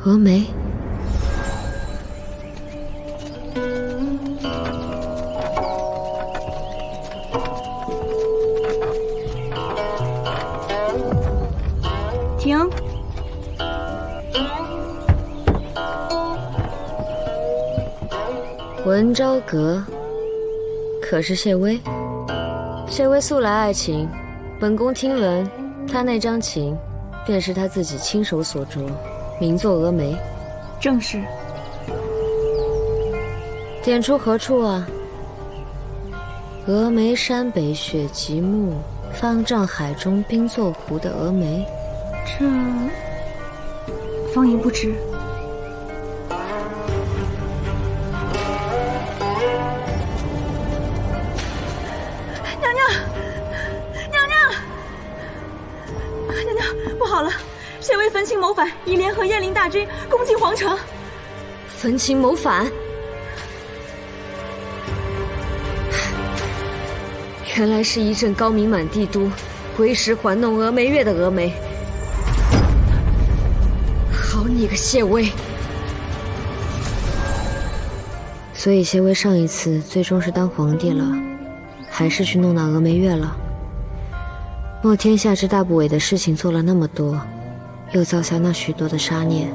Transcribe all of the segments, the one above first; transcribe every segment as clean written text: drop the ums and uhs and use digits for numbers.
峨眉。停。文昭阁，可是谢微？谢微素来爱琴，本宫听闻，他那张琴，便是他自己亲手所着，名作峨眉。正是。点出何处啊？峨眉山北雪极目，方丈海中冰作湖的峨眉。这，方姨不知。不好了，谢微焚琴谋反，已联合燕翎大军攻进皇城。焚琴谋反？原来是一阵高明满帝都，为时还弄峨眉月的峨眉。好你个谢微！所以谢微上一次最终是当皇帝了，还是去弄那峨眉月了？莫天下之大不韪的事情做了那么多，又造下那许多的杀孽，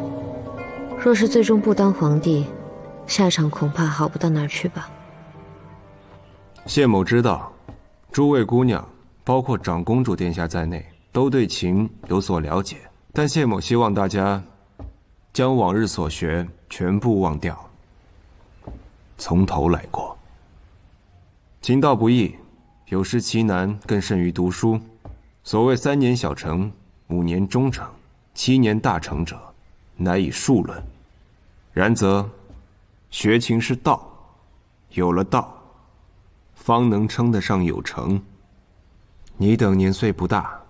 若是最终不当皇帝，下场恐怕好不到哪儿去吧。谢某知道，诸位姑娘，包括长公主殿下在内，都对琴有所了解，但谢某希望大家将往日所学全部忘掉，从头来过。琴道不易，有时其难更甚于读书。所谓3年小成，5年中成，7年大成者，乃以数论。然则学琴是道，有了道，方能称得上有成。你等年岁不大，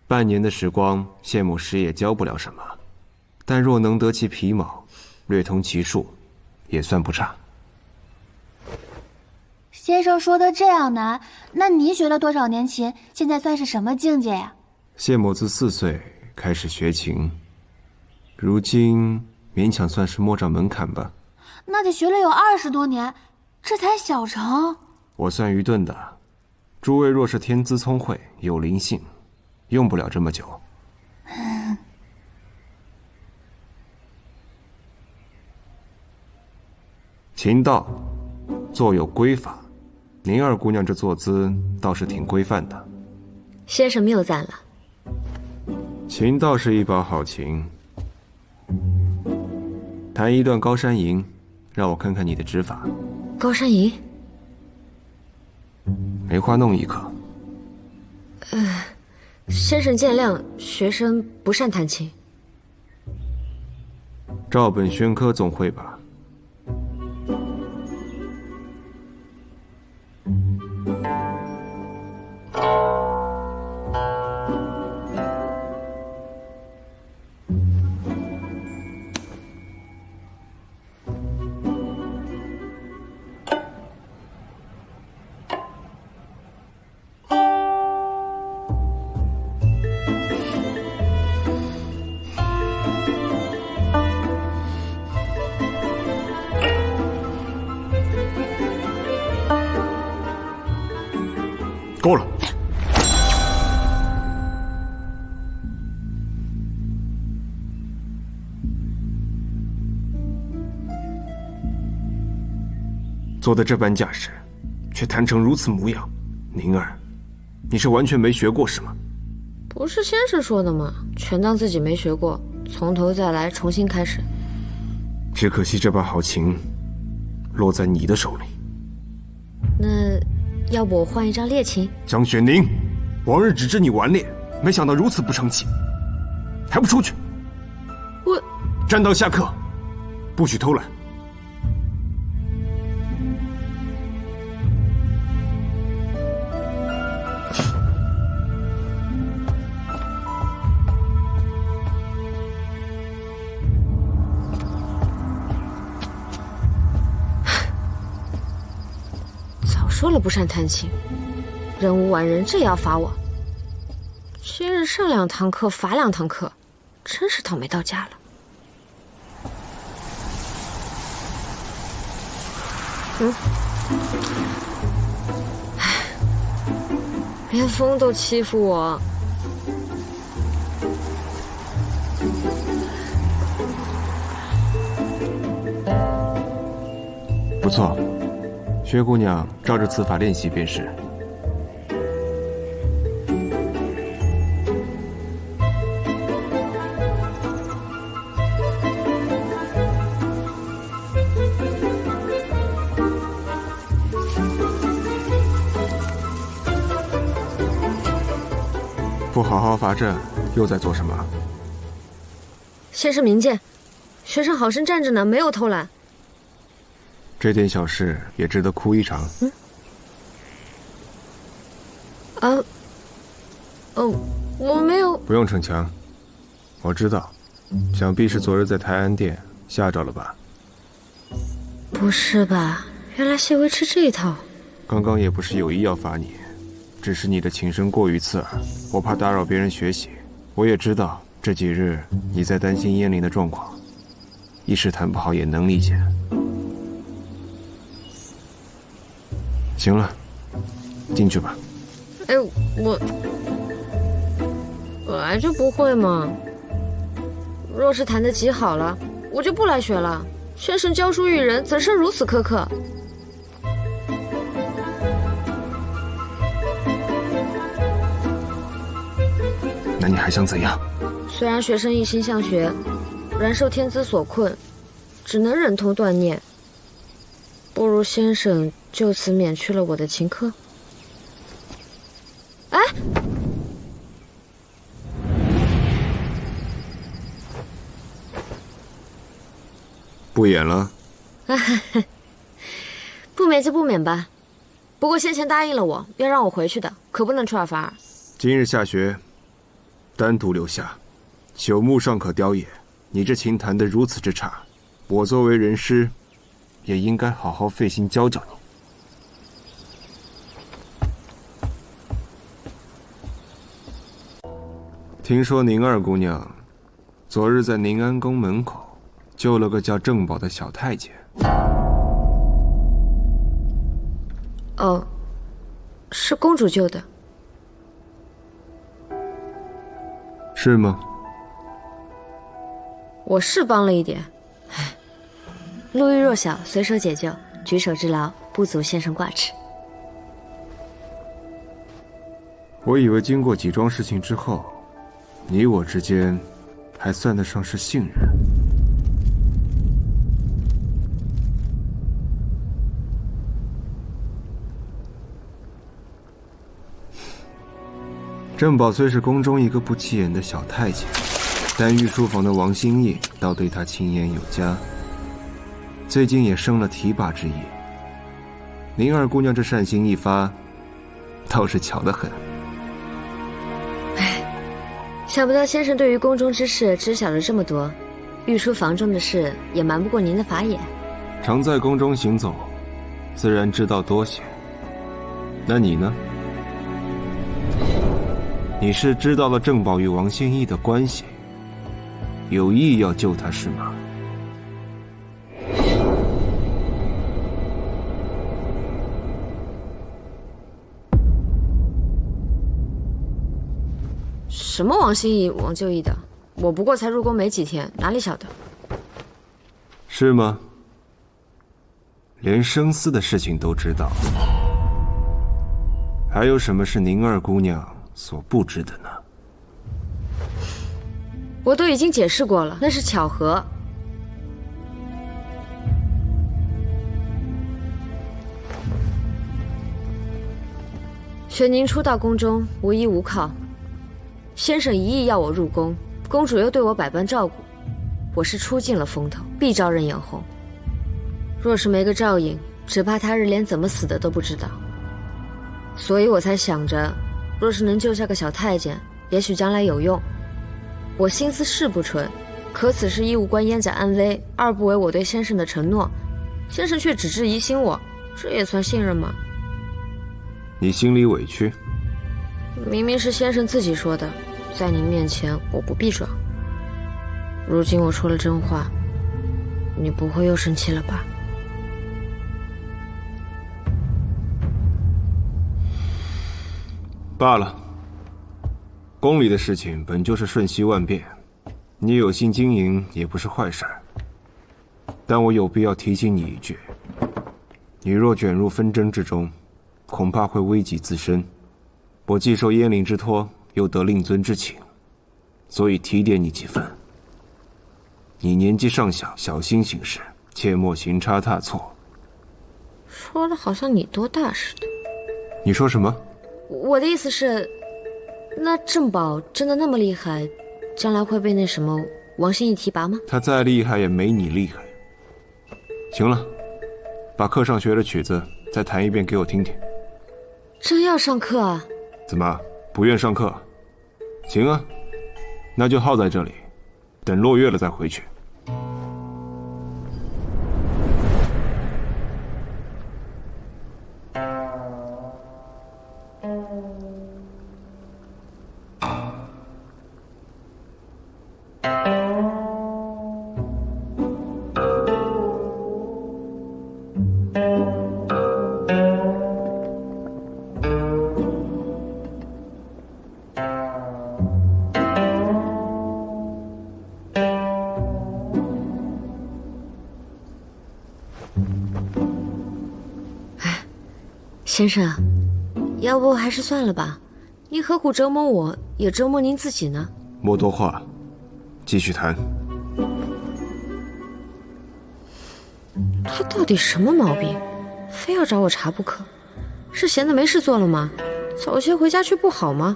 半年的时光，谢某实也教不了什么，但若能得其皮毛，略通其术，也算不差。先生说的这样难，那您学了多少年琴？现在算是什么境界呀？谢某自4岁开始学琴，如今勉强算是摸着门槛吧。那得学了有20多年，这才小成。我算愚钝的，诸位若是天资聪慧，有灵性，用不了这么久。琴道坐有规法，您二姑娘这坐姿倒是挺规范的。先生谬赞了。琴倒是一把好琴，弹一段高山吟，让我看看你的指法。高山吟？梅花弄一可。先生见谅，学生不善弹琴。照本宣科总会吧。够了！做的这般架势，却弹成如此模样，宁儿，你是完全没学过是吗？不是先生说的吗？全当自己没学过，从头再来，重新开始。只可惜这把好琴落在你的手里。那要不我换一张烈琴？江雪宁，往日只知你顽劣，没想到如此不成器，还不出去！我站到下课，不许偷懒。说了不善弹琴，人无完人，这也要罚我。今日上2堂课，罚2堂课，真是倒霉到家了。连风都欺负我。不错，薛姑娘照着此法练习便是。不好好罚站，又在做什么？先生明鉴，学生好生站着呢，没有偷懒。这点小事也值得哭一场。我没有。不用逞强，我知道，想必是昨日在泰安殿吓着了吧？不是吧？原来谢微吃这一套。刚刚也不是有意要罚你，只是你的琴声过于刺耳，我怕打扰别人学习。我也知道这几日你在担心燕灵的状况，一时谈不好也能理解。行了，进去吧。哎，我本来就不会嘛。若是弹得极好了，我就不来学了。先生教书育人，怎生如此苛刻？那你还想怎样？虽然学生一心向学，然受天资所困，只能忍痛断念。不如先生就此免去了我的琴课。哎，不演了？不免就不免吧。不过先前答应了我要让我回去的，可不能出尔反尔。今日下学，单独留下，朽木尚可雕也。你这琴弹得如此之差，我作为人师，也应该好好费心教教你。听说宁二姑娘昨日在宁安宫门口救了个叫郑宝的小太监。哦，是公主救的。是吗？我是帮了一点。路遇弱小，随手解救，举手之劳，不足先生挂齿。我以为经过几桩事情之后，你我之间还算得上是信任。郑宝虽是宫中一个不起眼的小太监，但御书房的王心义倒对他青眼有加，最近也生了提拔之意。宁二姑娘这善心一发，倒是巧得很。想不到先生对于宫中之事知晓了这么多，御书房中的事也瞒不过您的法眼。常在宫中行走，自然知道多些。那你呢？你是知道了郑宝与王心义的关系，有意要救他是吗？什么王心义、王就义的，我不过才入宫没几天，哪里晓得？是吗？连生丝的事情都知道，还有什么是宁二姑娘所不知的呢？我都已经解释过了，那是巧合。玄宁初到宫中，无依无靠。先生一意要我入宫，公主又对我百般照顾，我是出尽了风头，必招人眼红。若是没个照应，只怕他日连怎么死的都不知道。所以我才想着，若是能救下个小太监，也许将来有用。我心思是不纯，可此事一无关燕家安危，二不违我对先生的承诺，先生却只知疑心我，这也算信任吗？你心里委屈？明明是先生自己说的，在您面前我不必装。如今我说了真话，你不会又生气了吧？罢了，宫里的事情本就是瞬息万变，你有心经营也不是坏事。但我有必要提醒你一句：你若卷入纷争之中，恐怕会危及自身。我既受燕灵之托，又得令尊之请，所以提点你几分。你年纪尚小，小心行事，切莫行差踏错。说的好像你多大似的。你说什么？我的意思是，那郑宝真的那么厉害，将来会被那什么王心怡提拔吗？他再厉害也没你厉害。行了，把课上学的曲子再弹一遍给我听听。真要上课啊？怎么不愿上课？行啊，那就耗在这里，等落月了再回去。先生，要不还是算了吧，您何苦折磨我，也折磨您自己呢？莫多话，继续谈。他到底什么毛病，非要找我茬不可？是闲的没事做了吗？早些回家去不好吗？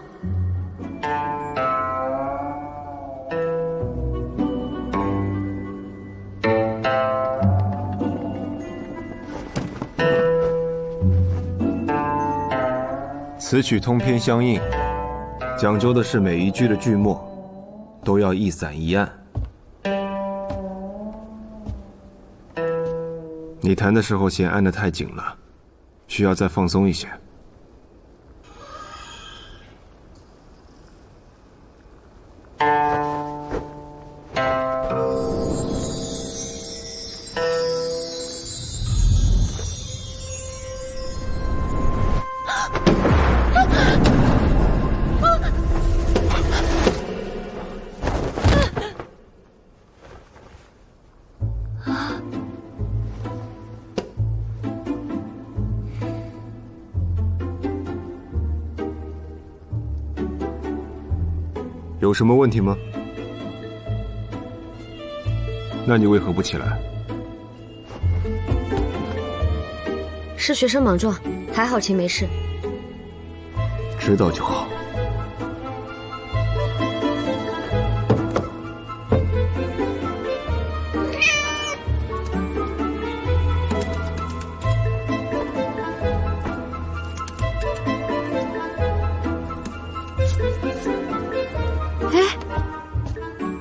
此曲通篇相应，讲究的是每一句的句末都要一散一暗。你弹的时候弦按得太紧了，需要再放松一些。有什么问题吗？那你为何不起来？是学生莽撞，还好秦没事。知道就好。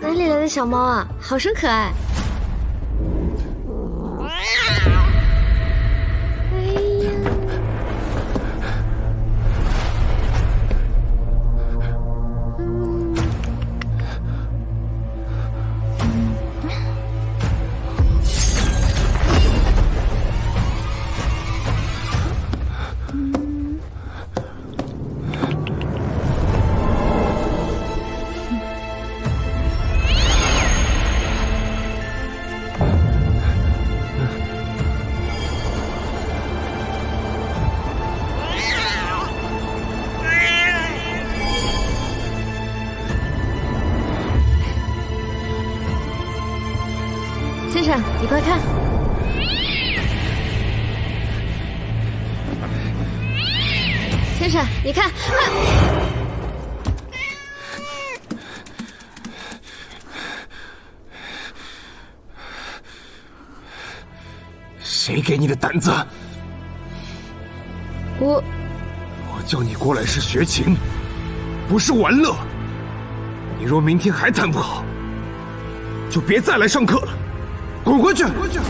哪里来的小猫啊，好生可爱。先生，你快看！先生，你看！谁给你的胆子？我叫你过来是学琴，不是玩乐。你若明天还弹不好，就别再来上课了。滚回去！滚回去！